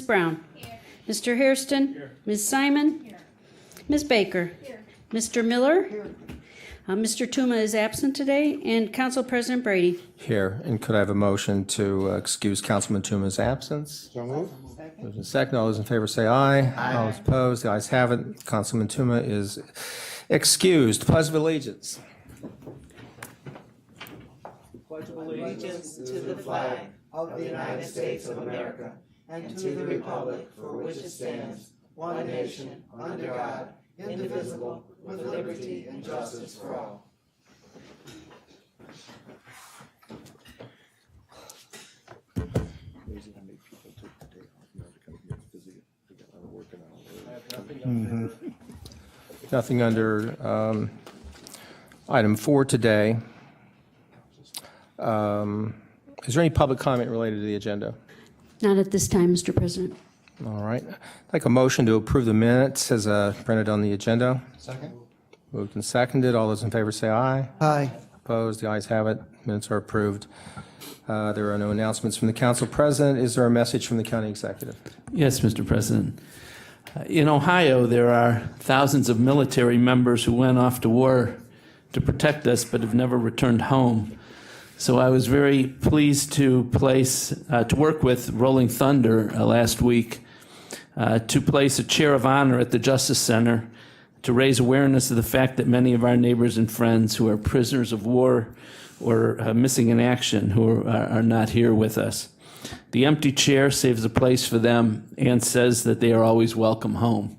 Brown. Mr. Hairston. Ms. Simon. Ms. Baker. Mr. Miller. Mr. Tuma is absent today, and Council President Brady. Here. And could I have a motion to excuse Councilman Tuma's absence? So moved. Moved and second. All those in favor say aye. Aye. All those opposed, the ayes have it. Councilman Tuma is excused. Pledge of allegiance. Allegiance to the flag of the United States of America and to the republic for which it stands, one nation, under God, indivisible, with liberty and justice for all. Nothing under item 4 today. Is there any public comment related to the agenda? Not at this time, Mr. President. All right. I'd like a motion to approve the minutes as printed on the agenda. Second. Moved and seconded. All those in favor say aye. Aye. Opposed? The ayes have it. Minutes are approved. There are no announcements from the council president. Is there a message from the county executive? Yes, Mr. President. In Ohio, there are thousands of military members who went off to war to protect us but have never returned home. So I was very pleased to work with Rolling Thunder last week to place a chair of honor at the Justice Center to raise awareness of the fact that many of our neighbors and friends who are prisoners of war or missing in action who are not here with us. The empty chair saves a place for them and says that they are always welcome home.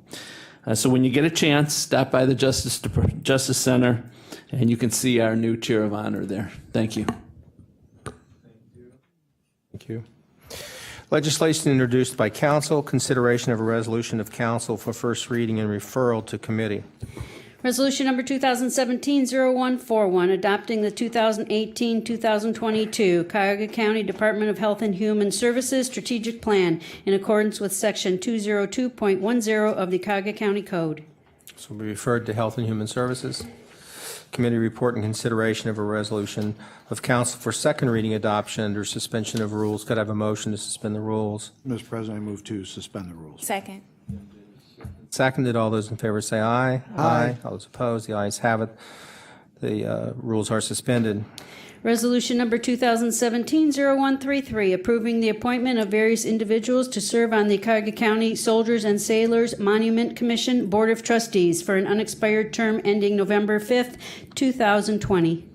So when you get a chance, stop by the Justice Center and you can see our new chair of honor there. Thank you. Thank you. Legislation introduced by council, consideration of a resolution of council for first reading and referral to committee. Resolution number 2017-0141, adopting the 2018-2022 Cuyahoga County Department of Health and Human Services Strategic Plan in accordance with Section 202.10 of the Cuyahoga County Code. This will be referred to Health and Human Services. Committee report and consideration of a resolution of council for second reading adoption under suspension of rules. Could I have a motion to suspend the rules? Mr. President, I move to suspend the rules. Second. Seconded. All those in favor say aye. Aye. All those opposed, the ayes have it. The rules are suspended. Resolution number 2017-0133, approving the appointment of various individuals to serve on the Cuyahoga County Soldiers and Sailors Monument Commission Board of Trustees for an unexpired term ending November 5th, 2020.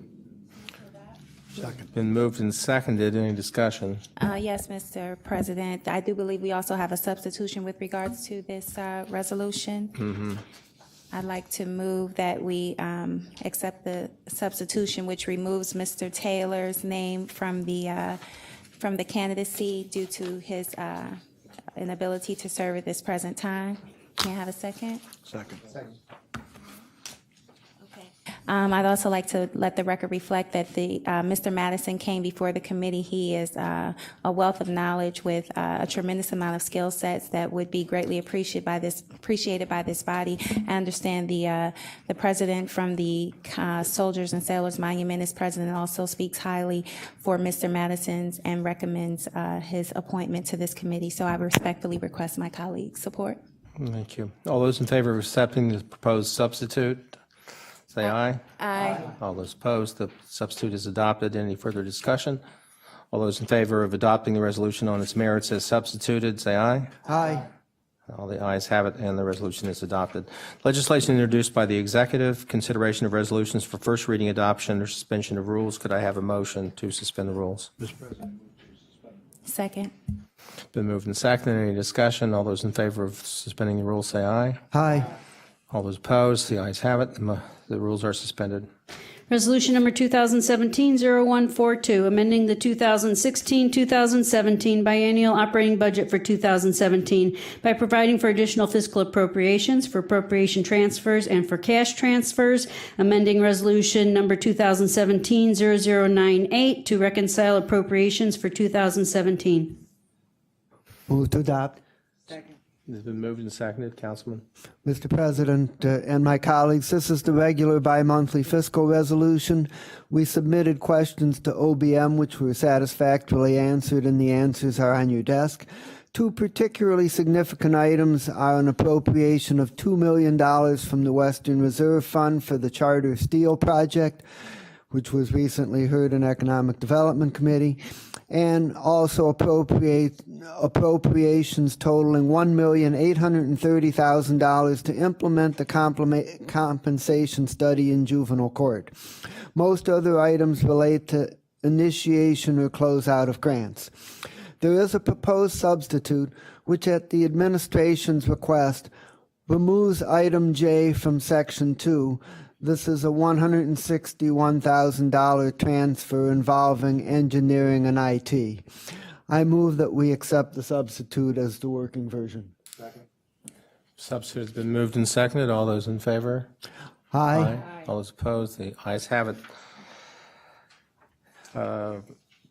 Second. Been moved and seconded. Any discussion? Yes, Mr. President. I do believe we also have a substitution with regards to this resolution. I'd like to move that we accept the substitution, which removes Mr. Taylor's name from the candidacy due to his inability to serve at this present time. Can I have a second? Second. I'd also like to let the record reflect that Mr. Madison came before the committee. He is a wealth of knowledge with a tremendous amount of skill sets that would be greatly appreciated by this body. I understand the president from the Soldiers and Sailors Monument, his president, also speaks highly for Mr. Madison's and recommends his appointment to this committee. So I respectfully request my colleagues' support. Thank you. All those in favor of accepting the proposed substitute, say aye. Aye. All those opposed, the substitute is adopted. Any further discussion? All those in favor of adopting the resolution on its merits as substituted, say aye. Aye. All the ayes have it, and the resolution is adopted. Legislation introduced by the executive, consideration of resolutions for first reading adoption or suspension of rules. Could I have a motion to suspend the rules? Mr. President. Second. Been moved and seconded. Any discussion? All those in favor of suspending the rules, say aye. Aye. All those opposed, the ayes have it. The rules are suspended. Resolution number 2017-0142, amending the 2016-2017 biennial operating budget for 2017 by providing for additional fiscal appropriations, for appropriation transfers, and for cash transfers, amending resolution number 2017-0098 to reconcile appropriations for 2017. Move to adopt. It's been moved and seconded. Councilman? Mr. President and my colleagues, this is the regular bi-monthly fiscal resolution. We submitted questions to OBM, which were satisfactorily answered, and the answers are on your desk. Two particularly significant items are an appropriation of $2 million from the Western Reserve Fund for the Charter Steel Project, which was recently heard in Economic Development Committee, and also appropriations totaling $1,830,000 to implement the compensation study in juvenile court. Most other items relate to initiation or closeout of grants. There is a proposed substitute which, at the administration's request, removes item J from section 2. This is a $161,000 transfer involving engineering and IT. I move that we accept the substitute as the working version. Substitute has been moved and seconded. All those in favor? Aye. All those opposed? The ayes have it.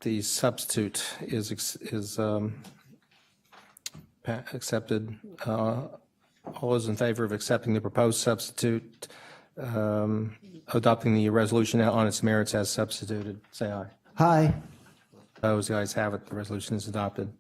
The substitute is accepted. All those in favor of accepting the proposed substitute, adopting the resolution on its merits as substituted, say aye. Aye. Opposed? The ayes have it. The resolution is adopted.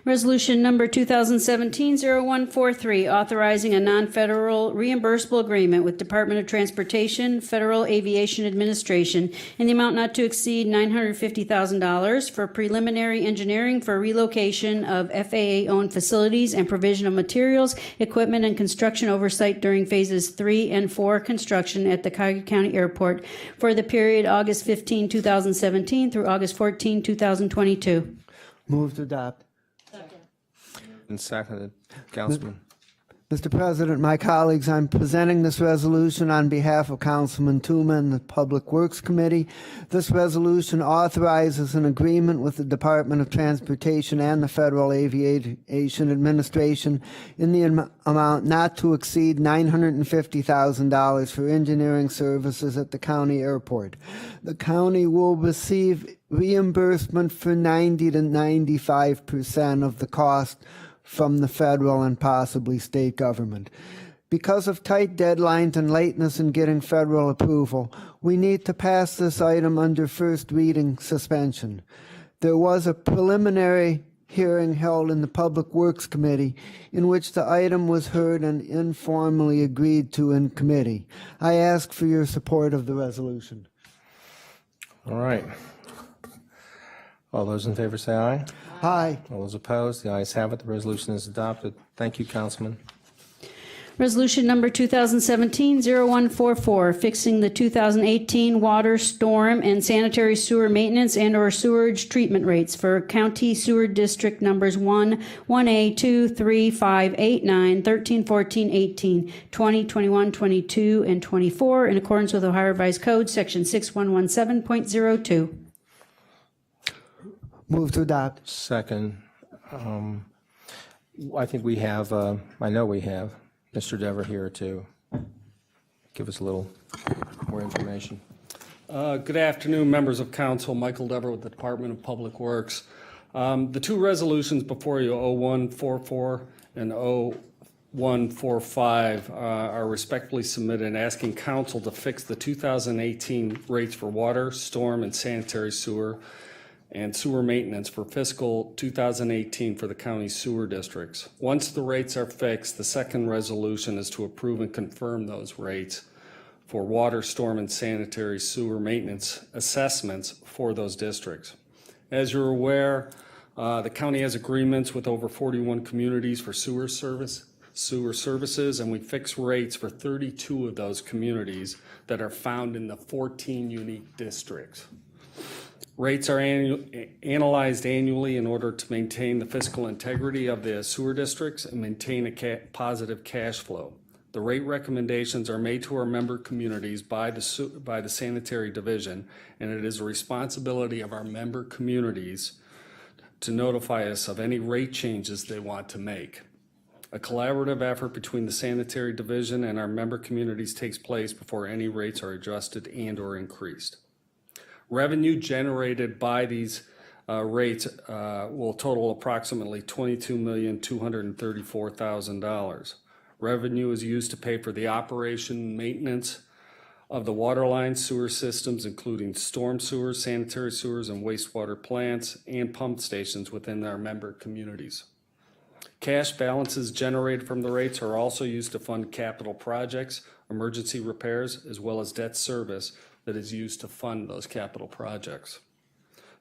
Resolution number 2017-0143, authorizing a non-federal reimbursable agreement with Department of Transportation, Federal Aviation Administration in the amount not to exceed $950,000 for preliminary engineering for relocation of FAA-owned facilities and provision of materials, equipment, and construction oversight during phases 3 and 4 construction at the Cuyahoga County Airport for the period August 15, 2017 through August 14, 2022. Move to adopt. And seconded. Councilman. Mr. President, my colleagues, I'm presenting this resolution on behalf of Councilman Tuma and the Public Works Committee. This resolution authorizes an agreement with the Department of Transportation and the Federal Aviation Administration in the amount not to exceed $950,000 for engineering services at the county airport. The county will receive reimbursement for 90 to 95% of the cost from the federal and possibly state government. Because of tight deadlines and lateness in getting federal approval, we need to pass this item under first reading suspension. There was a preliminary hearing held in the Public Works Committee in which the item was heard and informally agreed to in committee. I ask for your support of the resolution. All right. All those in favor say aye. Aye. All those opposed? The ayes have it. The resolution is adopted. Thank you, Councilman. Resolution number 2017-0144, fixing the 2018 water, storm, and sanitary sewer maintenance and/or sewerage treatment rates for County Sewer District numbers 1, 1A, 2, 3, 5, 8, 9, 13, 14, 18, 20, 21, 22, and 24 in accordance with Ohio Revised Code, Section 6117.02. Move to adopt. Second. I think we have, I know we have Mr. Dever here to give us a little more information. Good afternoon, members of council. Michael Dever with the Department of Public Works. The two resolutions before you, 0144 and 0145, are respectfully submitted asking council to fix the 2018 rates for water, storm, and sanitary sewer and sewer maintenance for fiscal 2018 for the county sewer districts. Once the rates are fixed, the second resolution is to approve and confirm those rates for water, storm, and sanitary sewer maintenance assessments for those districts. As you're aware, the county has agreements with over 41 communities for sewer services, and we fix rates for 32 of those communities that are found in the 14 unique districts. Rates are analyzed annually in order to maintain the fiscal integrity of the sewer districts and maintain a positive cash flow. The rate recommendations are made to our member communities by the sanitary division, and it is a responsibility of our member communities to notify us of any rate changes they want to make. A collaborative effort between the sanitary division and our member communities takes place before any rates are adjusted and/or increased. Revenue generated by these rates will total approximately $22,234,000. Revenue is used to pay for the operation and maintenance of the water lines, sewer systems, including storm sewers, sanitary sewers, and wastewater plants, and pump stations within our member communities. Cash balances generated from the rates are also used to fund capital projects, emergency repairs, as well as debt service that is used to fund those capital projects.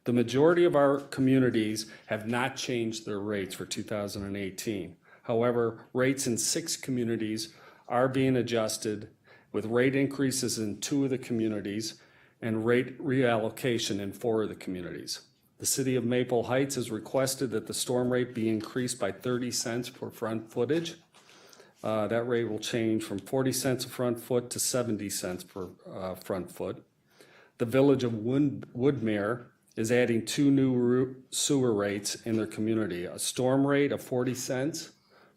The majority of our communities have not changed their rates for 2018. However, rates in 6 communities are being adjusted, with rate increases in 2 of the communities and rate reallocation in 4 of the communities. The City of Maple Heights has requested that the storm rate be increased by 30 cents per front footage. That rate will change from 40 cents a front foot to 70 cents per front foot. The Village of Woodmere is adding 2 new sewer rates in their community. A storm rate of 40 cents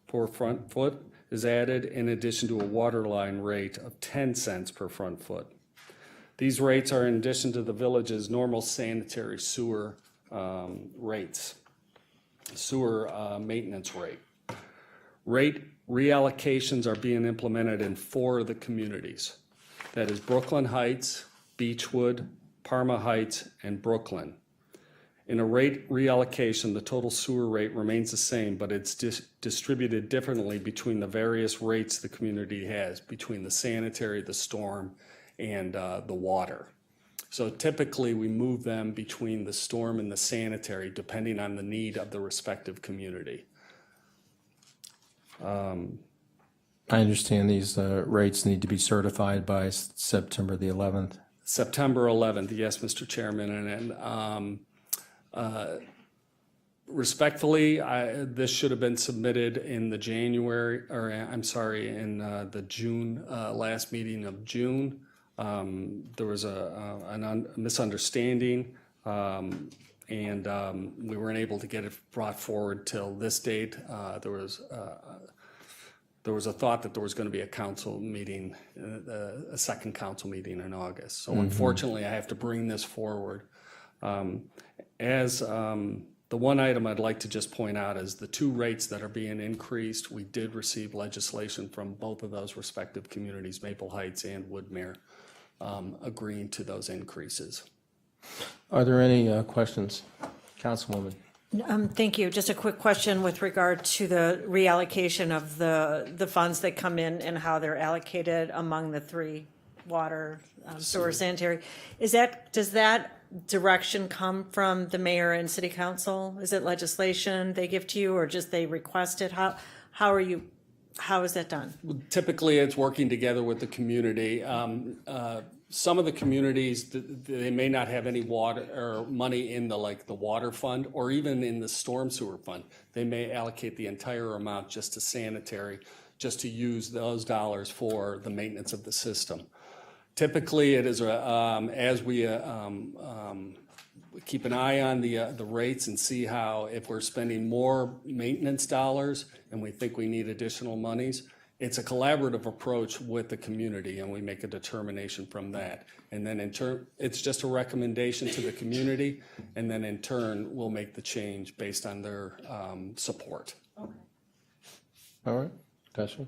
per front foot is added in addition to a water line rate of 10 cents per front foot. These rates are in addition to the village's normal sanitary sewer rates, sewer maintenance rate. Rate reallocations are being implemented in 4 of the communities. That is Brooklyn Heights, Beechwood, Parma Heights, and Brooklyn. In a rate reallocation, the total sewer rate remains the same, but it's distributed differently between the various rates the community has, between the sanitary, the storm, and the water. So typically, we move them between the storm and the sanitary, depending on the need of the respective community. I understand these rates need to be certified by September the 11th. September 11th, yes, Mr. Chairman, and respectfully, this should have been submitted in the January, or I'm sorry, in the June, last meeting of June. There was a misunderstanding, and we weren't able to get it brought forward till this date. There was a thought that there was going to be a council meeting, a second council meeting in August. So unfortunately, I have to bring this forward. The one item I'd like to just point out is the 2 rates that are being increased. We did receive legislation from both of those respective communities, Maple Heights and Woodmere, agreeing to those increases. Are there any questions? Councilwoman. Thank you. Just a quick question with regard to the reallocation of the funds that come in and how they're allocated among the 3, water, sewer, sanitary. Does that direction come from the mayor and city council? Is it legislation they give to you, or just they request it? How is that done? Typically, it's working together with the community. Some of the communities, they may not have any water or money in the water fund, or even in the storm sewer fund. They may allocate the entire amount just to sanitary, just to use those dollars for the maintenance of the system. Typically, it is as we keep an eye on the rates and see how, if we're spending more maintenance dollars and we think we need additional monies, it's a collaborative approach with the community, and we make a determination from that. And then in turn, it's just a recommendation to the community, and then in turn, we'll make the change based on their support. All right. Discussion.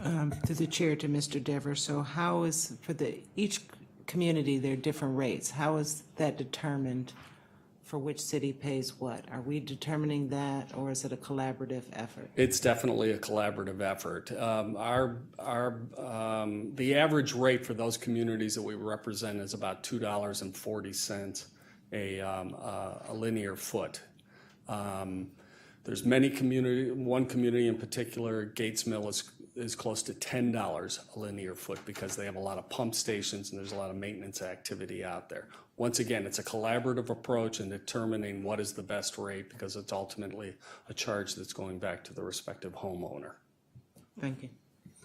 To the chair, to Mr. Dever, so how is, for each community, there are different rates. How is that determined for which city pays what? Are we determining that, or is it a collaborative effort? It's definitely a collaborative effort. The average rate for those communities that we represent is about $2.40 a linear foot. There's many one community in particular, Gates Mill, is close to $10 a linear foot because they have a lot of pump stations and there's a lot of maintenance activity out there. Once again, it's a collaborative approach in determining what is the best rate, because it's ultimately a charge that's going back to the respective homeowner. Thank you.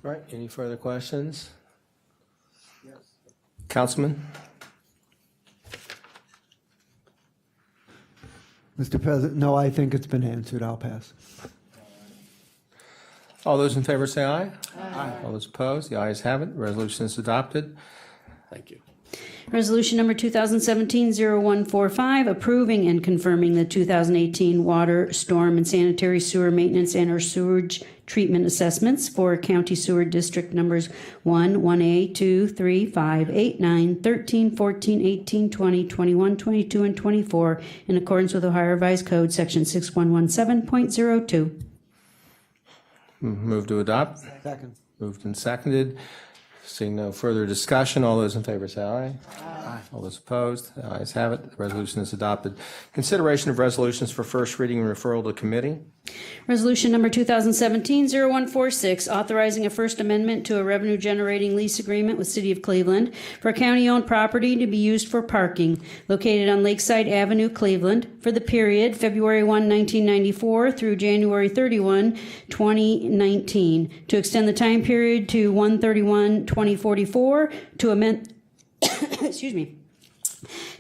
All right. Any further questions? Yes. Councilman? Mr. President, no, I think it's been answered. I'll pass. All those in favor say aye. Aye. All those opposed? The ayes have it. The resolution is adopted. Thank you. Resolution number 2017-0145, approving and confirming the 2018 water, storm, and sanitary sewer maintenance and or sewage treatment assessments for County Sewer District numbers 1, 1A, 2, 3, 5, 8, 9, 13, 14, 18, 20, 21, 22, and 24 in accordance with Ohio Revised Code Section 6117.02. Move to adopt. Second. Moved and seconded. Seeing no further discussion, all those in favor say aye. Aye. All those opposed, the ayes have it. The resolution is adopted. Consideration of resolutions for first reading and referral to committee. Resolution number 2017-0146, authorizing a First Amendment to a revenue-generating lease agreement with City of Cleveland for county-owned property to be used for parking located on Lakeside Avenue, Cleveland, for the period February 1, 1994 through January 31, 2019, to extend the time period to 1/31/2044, to amend, excuse me,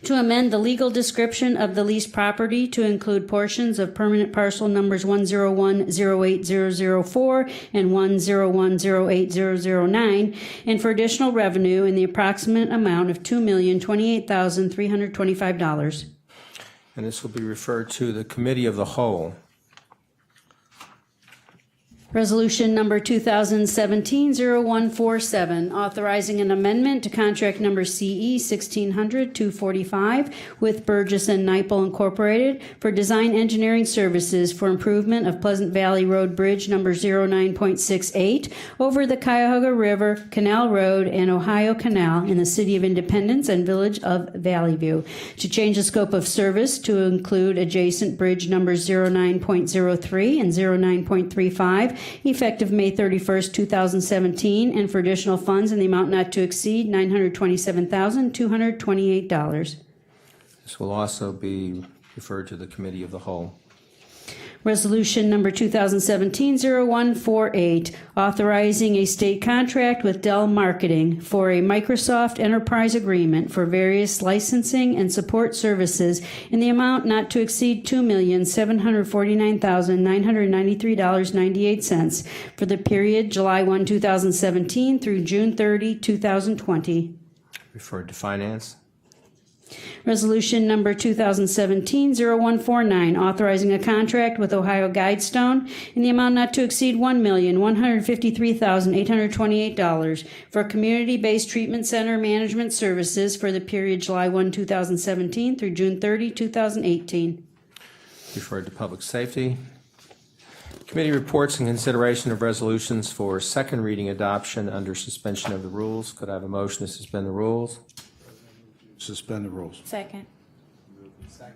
to amend the legal description of the leased property to include portions of permanent parcel numbers 101-08004 and 101-08009, and for additional revenue in the approximate amount of $2,028,325. And this will be referred to the Committee of the Whole. Resolution number 2017-0147, authorizing an amendment to contract number CE 1600-245 with Burgess and Nyepel Incorporated for design engineering services for improvement of Pleasant Valley Road Bridge number 09.68 over the Cuyahoga River, Canal Road, and Ohio Canal in the City of Independence and Village of Valley View, to change the scope of service to include adjacent bridge numbers 09.03 and 09.35, effective May 31st, 2017, and for additional funds in the amount not to exceed $927,228. This will also be referred to the Committee of the Whole. Resolution number 2017-0148, authorizing a state contract with Dell Marketing for a Microsoft Enterprise Agreement for various licensing and support services in the amount not to exceed $2,749,993.98 for the period July 1, 2017 through June 30, 2020. Referred to Finance. Resolution number 2017-0149, authorizing a contract with Ohio Guidestone in the amount not to exceed $1,153,828 for community-based treatment center management services for the period July 1, 2017 through June 30, 2018. Referred to Public Safety. Committee reports and consideration of resolutions for second reading adoption under suspension of the rules. Could I have a motion to suspend the rules? Suspend the rules. Second.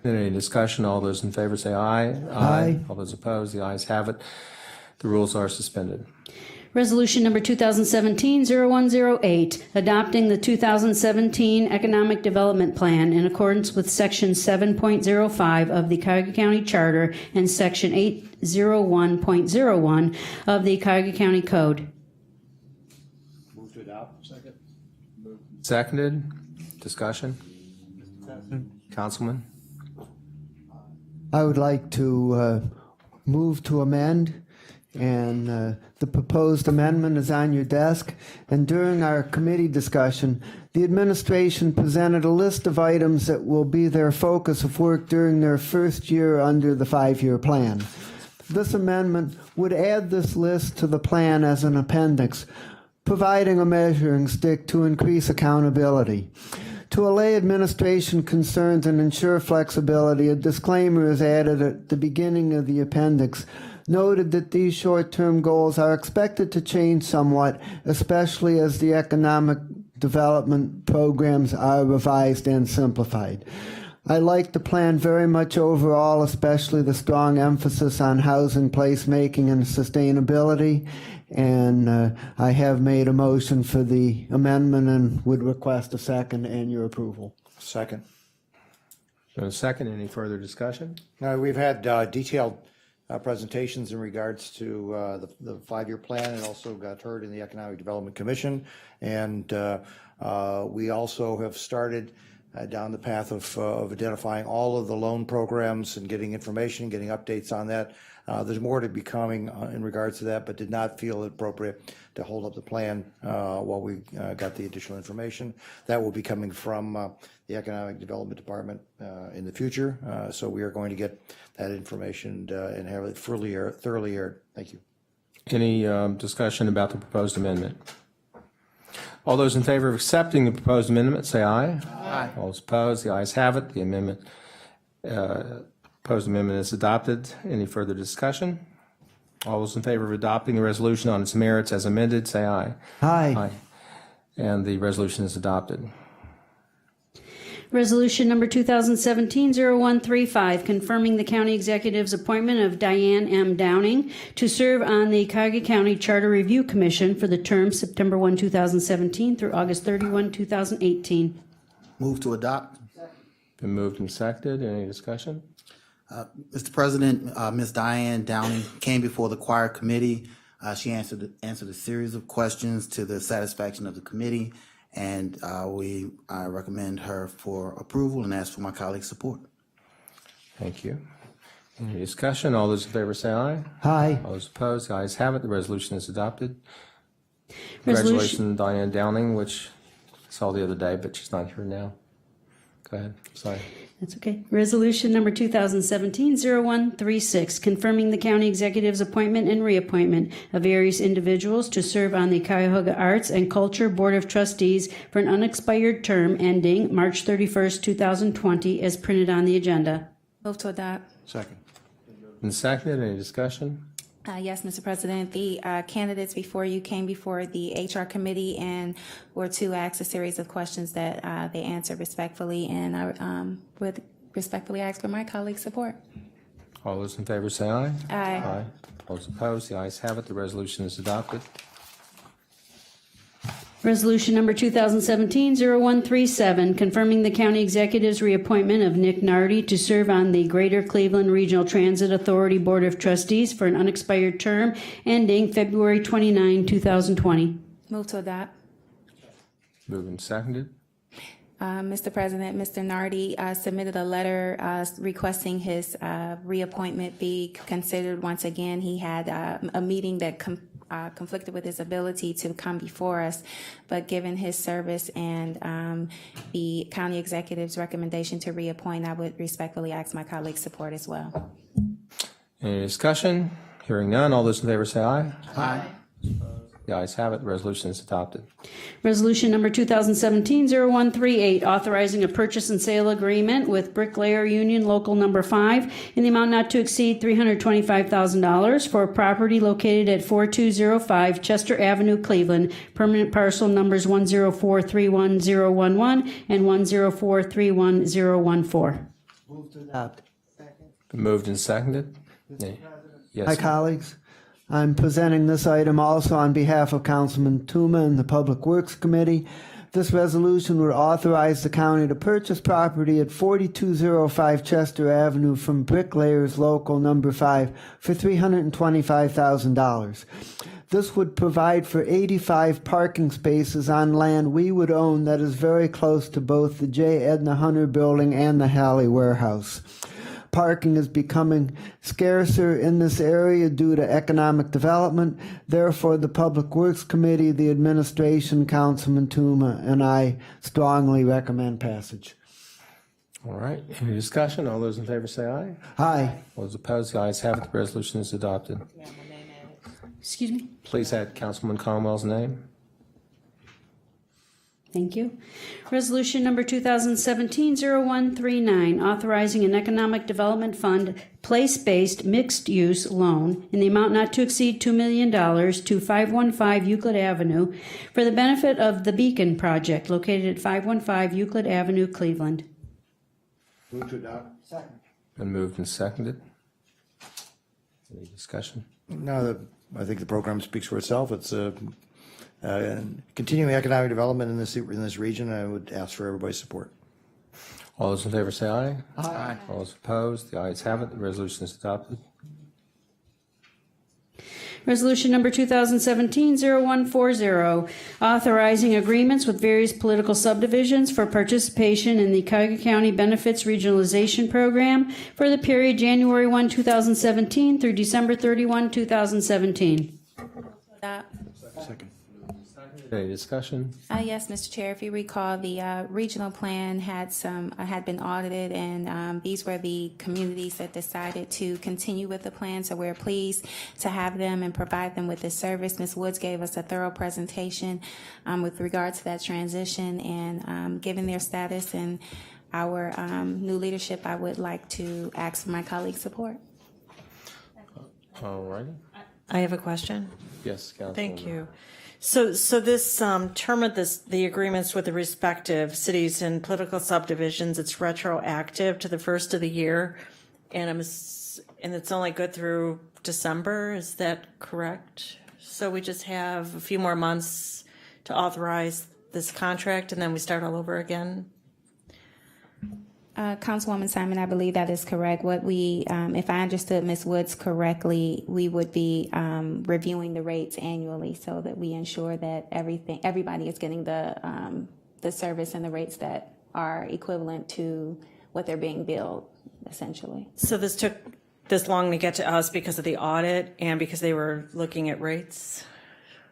Any discussion? All those in favor say aye. Aye. All those opposed, the ayes have it. The rules are suspended. Resolution number 2017-0108, adopting the 2017 Economic Development Plan in accordance with Section 7.05 of the Cuyahoga County Charter and Section 801.01 of the Cuyahoga County Code. Move to adopt. Second. Seconded. Discussion? Councilman? I would like to move to amend, and the proposed amendment is on your desk. And during our committee discussion, the administration presented a list of items that will be their focus of work during their first year under the 5-year plan. This amendment would add this list to the plan as an appendix, providing a measuring stick to increase accountability. To allay administration concerns and ensure flexibility, a disclaimer is added at the beginning of the appendix, noted that these short-term goals are expected to change somewhat, especially as the economic development programs are revised and simplified. I like the plan very much overall, especially the strong emphasis on housing placemaking and sustainability. And I have made a motion for the amendment and would request a second and your approval. Second. A second. Any further discussion? We've had detailed presentations in regards to the 5-year plan, and also got heard in the Economic Development Commission. And we also have started down the path of identifying all of the loan programs and getting information, getting updates on that. There's more to be coming in regards to that, but did not feel it appropriate to hold up the plan while we got the additional information. That will be coming from the Economic Development Department in the future. So we are going to get that information and have it thoroughly aired. Thank you. Any discussion about the proposed amendment? All those in favor of accepting the proposed amendment, say aye. Aye. All those opposed, the ayes have it. The amendment, proposed amendment is adopted. Any further discussion? All those in favor of adopting the resolution on its merits as amended, say aye. Aye. And the resolution is adopted. Resolution number 2017-0135, confirming the county executive's appointment of Diane M. Downing to serve on the Cuyahoga County Charter Review Commission for the term September 1, 2017 through August 31, 2018. Move to adopt. Been moved and seconded. Any discussion? Mr. President, Ms. Diane Downing came before the choir committee. She answered a series of questions to the satisfaction of the committee, and I recommend her for approval and ask for my colleagues' support. Thank you. Any discussion? All those in favor say aye. Aye. All those opposed, the ayes have it. The resolution is adopted. Resolution- Congratulations, Diane Downing, which I saw the other day, but she's not here now. Go ahead. Sorry. That's okay. Resolution number 2017-0136, confirming the county executive's appointment and reappointment of various individuals to serve on the Cuyahoga Arts and Culture Board of Trustees for an unexpired term ending March 31st, 2020, as printed on the agenda. Move to adopt. Second. And seconded. Any discussion? Yes, Mr. President, the candidates before you came before the HR committee and were to ask a series of questions that they answered respectfully, and I would respectfully ask for my colleagues' support. All those in favor say aye. Aye. All those opposed, the ayes have it. The resolution is adopted. Resolution number 2017-0137, confirming the county executive's reappointment of Nick Nardi to serve on the Greater Cleveland Regional Transit Authority Board of Trustees for an unexpired term ending February 29, 2020. Move to adopt. Moved and seconded. Mr. President, Mr. Nardi submitted a letter requesting his reappointment be considered once again. He had a meeting that conflicted with his ability to come before us, but given his service and the county executive's recommendation to reappoint, I would respectfully ask my colleagues' support as well. Any discussion? Hearing none. All those in favor say aye. Aye. The ayes have it. The resolution is adopted. Resolution number 2017-0138, authorizing a purchase and sale agreement with Bricklayer Union Local Number 5 in the amount not to exceed $325,000 for a property located at 4205 Chester Avenue, Cleveland, permanent parcel numbers 10431,011 and 10431,014. Move to adopt. Been moved and seconded. Yes. Hi, colleagues. I'm presenting this item also on behalf of Councilman Tuma and the Public Works Committee. This resolution would authorize the county to purchase property at 4205 Chester Avenue from Bricklayers Local Number 5 for $325,000. This would provide for 85 parking spaces on land we would own that is very close to both the J. Edna Hunter Building and the Halley Warehouse. Parking is becoming scarcer in this area due to economic development. Therefore, the Public Works Committee, the administration, Councilman Tuma, and I strongly recommend passage. All right. Any discussion? All those in favor say aye. Aye. All those opposed, the ayes have it. The resolution is adopted. Excuse me? Please add Councilman Conwell's name. Thank you. Resolution number 2017-0139, authorizing an economic development fund place-based mixed-use loan in the amount not to exceed $2 million to 515 Euclid Avenue for the benefit of the Beacon Project located at 515 Euclid Avenue, Cleveland. Move to adopt. Second. Been moved and seconded. Any discussion? No, I think the program speaks for itself. It's continuing economic development in this region. I would ask for everybody's support. All those in favor say aye. Aye. All those opposed, the ayes have it. The resolution is adopted. Resolution number 2017-0140, authorizing agreements with various political subdivisions for participation in the Cuyahoga County Benefits Regionalization Program for the period January 1, 2017 through December 31, 2017. Second. Any discussion? Yes, Mr. Chair, if you recall, the regional plan had been audited, and these were the communities that decided to continue with the plan, so we're pleased to have them and provide them with this service. Ms. Woods gave us a thorough presentation with regard to that transition, and given their status and our new leadership, I would like to ask for my colleagues' support. All righty. I have a question. Yes, Councilwoman. Thank you. So this term of the agreements with the respective cities and political subdivisions, it's retroactive to the first of the year, and it's only good through December. Is that correct? So we just have a few more months to authorize this contract, and then we start all over again. Councilwoman Simon, I believe that is correct. What we, if I understood Ms. Woods correctly, we would be reviewing the rates annually so that we ensure that everybody is getting the service and the rates that are equivalent to what they're being billed, essentially. So this took this long to get to us because of the audit and because they were looking at rates,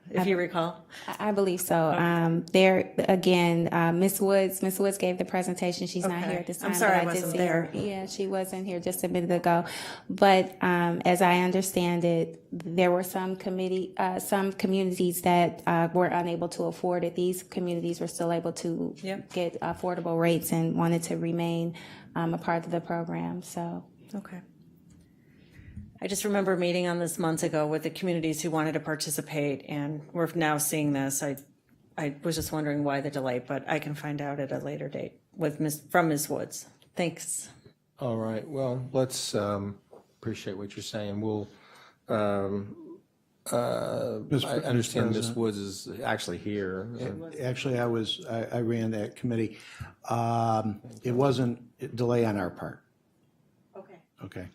if you recall? I believe so. There again, Ms. Woods gave the presentation. She's not here at this time. I'm sorry but I did wasn't see her. there. Yeah, she wasn't here just a minute ago. But as I understand it, there were some communities that were unable to afford it. These communities were still able to Yep. get affordable rates and wanted to remain a part of the program. So. Okay. I just remember meeting on this months ago with the communities who wanted to participate, and we're now seeing this. I was just wondering why the delay, but I can find out at a later date from Ms. Woods. Thanks. All right, well, let's appreciate what you're saying. We'll, I understand Ms. Woods is actually here. Actually, I ran that committee. It wasn't a delay on our part. Okay. Okay.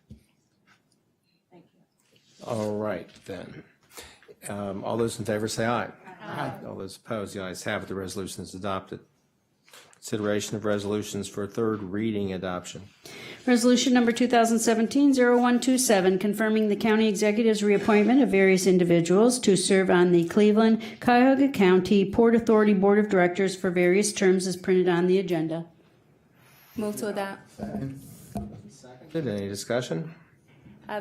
All right, then. All those in favor say aye. Aye. All those opposed, the ayes have it. The resolution is adopted. Consideration of resolutions for third reading adoption. Resolution number 2017-0127, confirming the county executive's reappointment of various individuals to serve on the Cleveland, Cuyahoga County Port Authority Board of Directors for various terms as printed on the agenda. Move to adopt. Any discussion?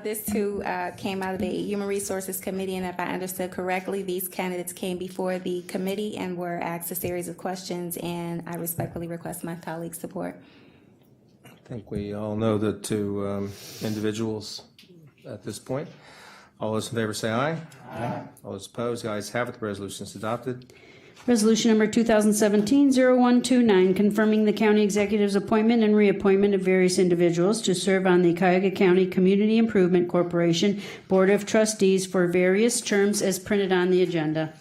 This too came out of the Human Resources Committee, and if I understood correctly, these candidates came before the committee and were asked a series of questions, and I respectfully request my colleagues' support. I think we all know the two individuals at this point. All those in favor say aye. Aye. All those opposed, the ayes have it. The resolution is adopted. Resolution number 2017-0129, confirming the county executive's appointment and reappointment of various individuals to serve on the Cuyahoga County Community Improvement Corporation Board of Trustees for various terms as printed on the agenda.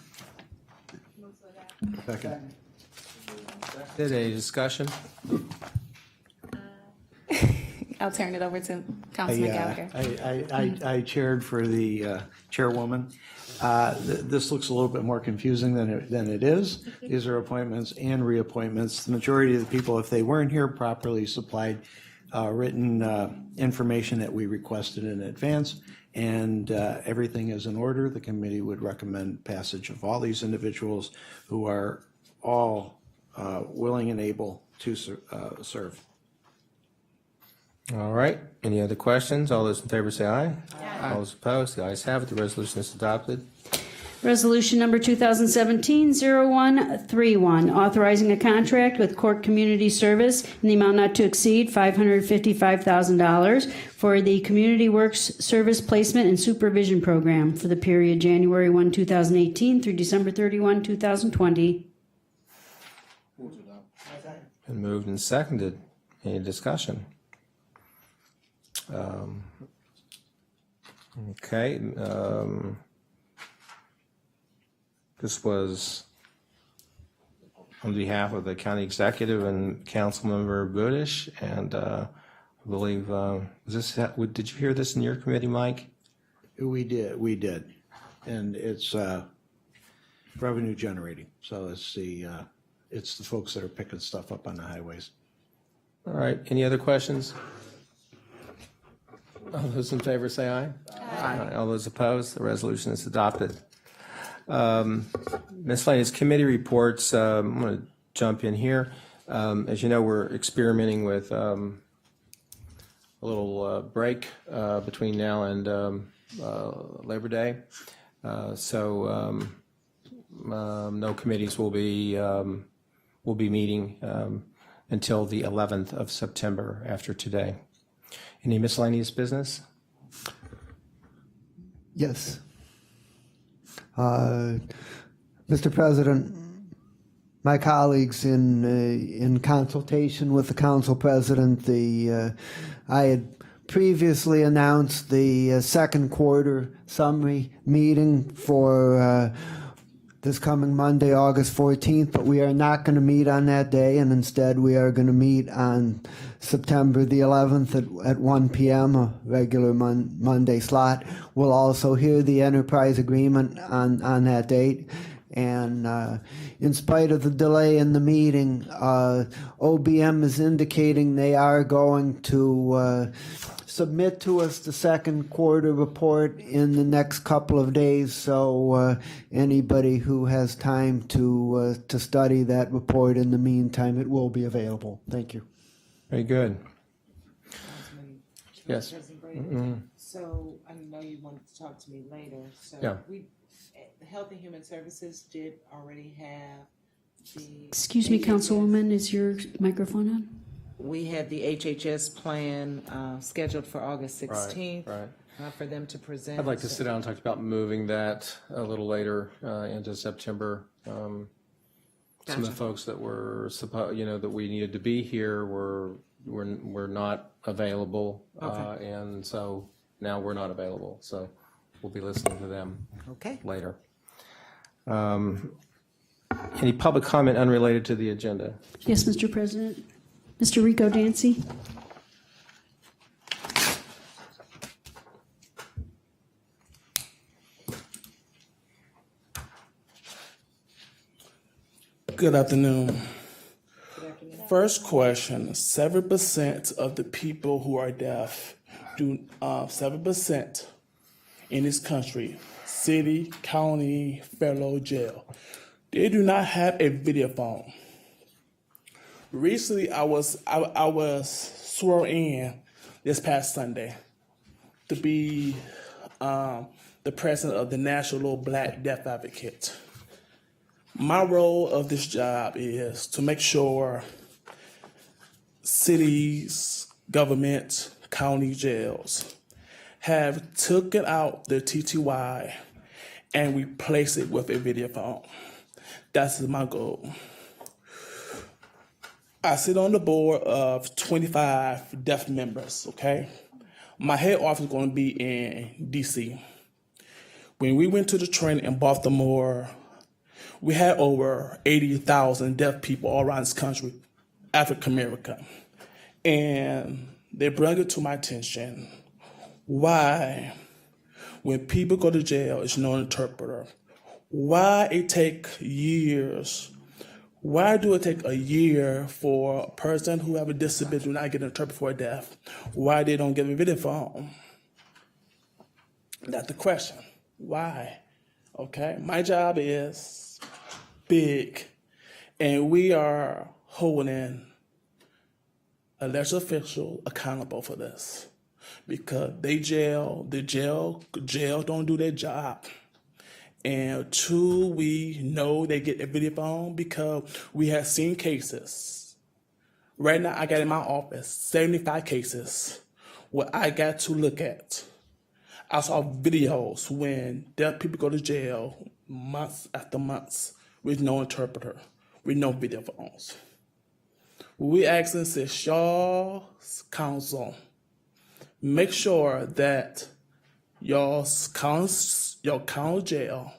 Second. Any discussion? I'll turn it over to Councilman Gallagher. I chaired for the chairwoman. This looks a little bit more confusing than it is. These are appointments and reappointments. The majority of the people, if they weren't here, properly supplied written information that we requested in advance, and everything is in order. The committee would recommend passage of all these individuals who are all willing and able to serve. All right. Any other questions? All those in favor say aye. Aye. All those opposed, the ayes have it. The resolution is adopted. Resolution number 2017-0131, authorizing a contract with Cork Community Service in the amount not to exceed $555,000 for the Community Works Service Placement and Supervision Program for the period January 1, 2018 through December 31, 2020. Been moved and seconded. Any discussion? Okay. This was on behalf of the county executive and council member Goodish, and I believe, did you hear this in your committee, Mike? We did. And it's revenue generating. So it's the folks that are picking stuff up on the highways. All right. Any other questions? All those in favor say aye. Aye. All those opposed, the resolution is adopted. Miscellaneous committee reports. I'm going to jump in here. As you know, we're experimenting with a little break between now and Labor Day. So no committees will be meeting until the 11th of September after today. Any miscellaneous business? Yes. Mr. President, my colleagues, in consultation with the council president, I had previously announced the second quarter summary meeting for this coming Monday, August 14th, but we are not going to meet on that day, and instead we are going to meet on September the 11th at 1 p.m., a regular Monday slot. We'll also hear the enterprise agreement on that date. And in spite of the delay in the meeting, OBM is indicating they are going to submit to us the second quarter report in the next couple of days. So anybody who has time to study that report in the meantime, it will be available. Thank you. Very good. Yes. President Brady. So I know you wanted to talk to me later. So Yeah. Health and Human Services did already have the. Excuse me, Councilwoman, is your microphone on? We had the HHS plan scheduled for August 16th. Right. For them to present. I'd like to sit down and talk about moving that a little later into September. Some of the Gotcha. folks that were that we needed to be here were not available, Okay. and so now we're not available. So we'll be listening to them Okay. later. Any public comment unrelated to the agenda? Yes, Mr. President. Mr. Rico Dancy? Good afternoon. First question, 7% of the people who are deaf, 7% in this country, city, county, federal, jail, they do not have a video phone. Recently, I was sworn in this past Sunday to be the president of the National Black Deaf Advocate. My role of this job is to make sure cities, government, county jails have taken out the TTY and replace it with a video phone. That's my goal. I sit on the board of 25 deaf members, okay? My head office is going to be in DC. When we went to the training in Baltimore, we had over 80,000 deaf people all around this country, African American. And they brought it to my attention why, when people go to jail, it's no interpreter. Why it take years? Why do it take a year for a person who have a disability to not get an interpreter for a deaf? Why they don't give a video phone? That's the question. Why? Okay, my job is big, and we are holding elected officials accountable for this because the jail don't do their job. And two, we know they get a video phone because we have seen cases. Right now, I got in my office 75 cases where I got to look at. I saw videos when deaf people go to jail months after months with no interpreter, with no video phones. We ask and say, y'all's council, make sure that your county jail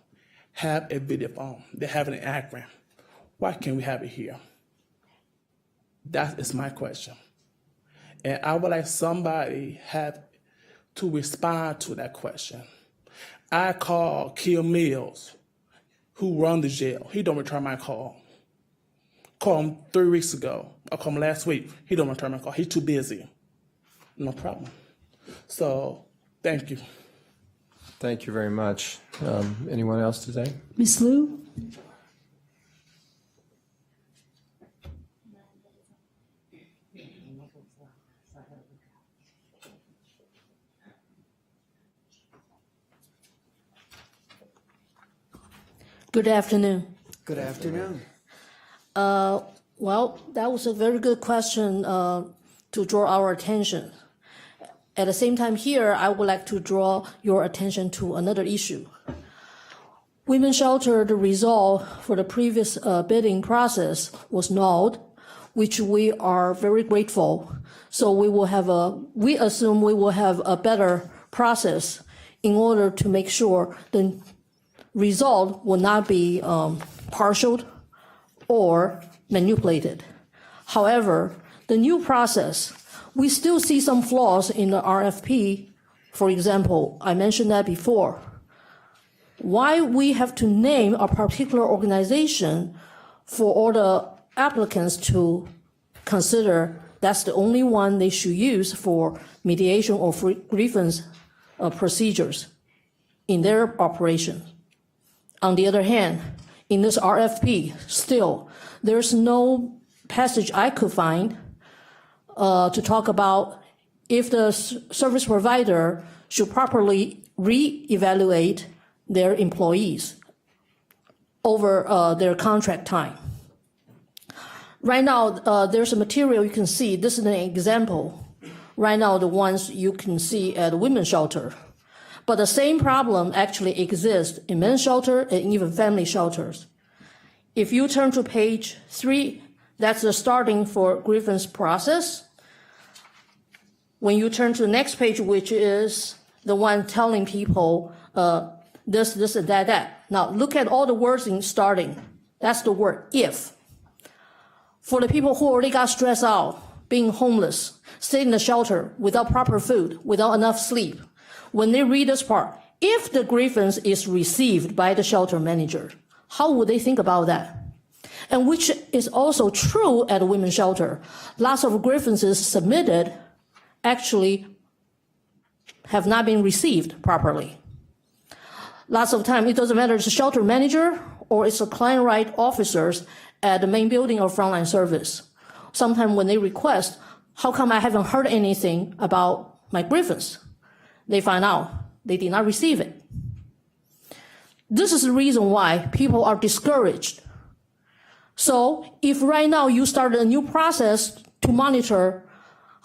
have a video phone. They have it in Akron. Why can't we have it here? That is my question. And I would like somebody have to respond to that question. I called Kill Mills, who run the jail. He don't return my call. Called him 3 weeks ago. I called him last week. He don't return my call. He's too busy. No problem. So, thank you. Thank you very much. Anyone else today? Ms. Lou? Good afternoon. Good afternoon. Well, that was a very good question to draw our attention. At the same time here, I would like to draw your attention to another issue. Women's shelter, the result for the previous bidding process was nulled, which we are very grateful. So we assume we will have a better process in order to make sure the result will not be partial or manipulated. However, the new process, we still see some flaws in the RFP. For example, I mentioned that before. Why we have to name a particular organization for all the applicants to consider that's the only one they should use for mediation or grievance procedures in their operation. On the other hand, in this RFP, still, there's no passage I could find to talk about if the service provider should properly reevaluate their employees over their contract time. Right now, there's a material you can see. This is an example. Right now, the ones you can see at the women's shelter. But the same problem actually exists in men's shelter and even family shelters. If you turn to page 3, that's the starting for grievance process. When you turn to the next page, which is the one telling people this, and that. Now, look at all the words in starting. That's the word if. For the people who already got stressed out, being homeless, staying in the shelter without proper food, without enough sleep, when they read this part, if the grievance is received by the shelter manager, how would they think about that? And which is also true at a women's shelter. Lots of grievances submitted actually have not been received properly. Lots of time, it doesn't matter if it's a shelter manager or it's a client right officers at the main building or frontline service. Sometimes when they request, how come I haven't heard anything about my grievance? They find out they did not receive it. This is the reason why people are discouraged. So if right now you started a new process to monitor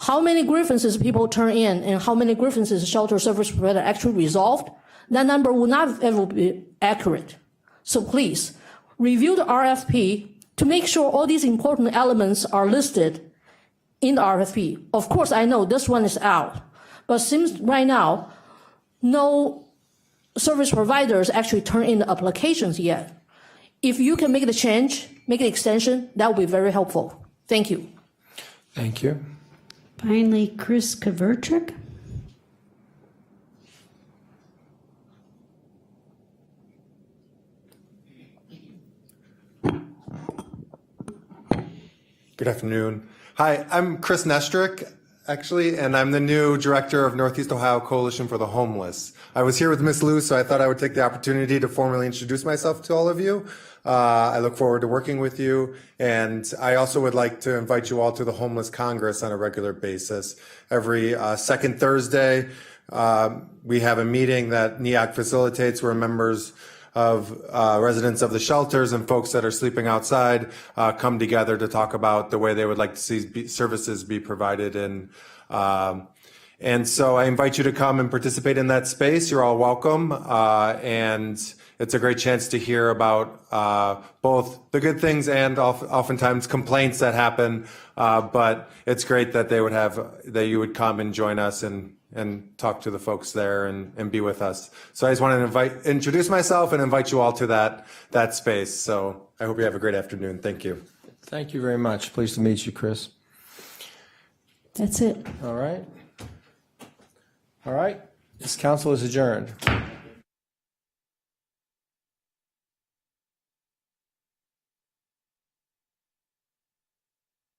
how many grievances people turn in and how many grievances shelter service provider actually resolved, that number will not ever be accurate. So please, review the RFP to make sure all these important elements are listed in the RFP. Of course, I know this one is out, but since right now, no service providers actually turn in the applications yet. If you can make the change, make the extension, that would be very helpful. Thank you. Thank you. Finally, Chris Kverchuk. Good afternoon. Hi, I'm Chris Nestrick, actually, and I'm the new director of Northeast Ohio Coalition for the Homeless. I was here with Ms. Liu, so I thought I would take the opportunity to formally introduce myself to all of you. I look forward to working with you, and I also would like to invite you all to the Homeless Congress on a regular basis. Every second Thursday, we have a meeting that NEAC facilitates where members of residents of the shelters and folks that are sleeping outside come together to talk about the way they would like to see services be provided. And so I invite you to come and participate in that space. You're all welcome. And it's a great chance to hear about both the good things and oftentimes complaints that happen. But it's great that that you would come and join us and talk to the folks there and be with us. So I just wanted to introduce myself and invite you all to that space. So I hope you have a great afternoon. Thank you. Thank you very much. Pleased to meet you, Chris. That's it. All right. All right. This council is adjourned.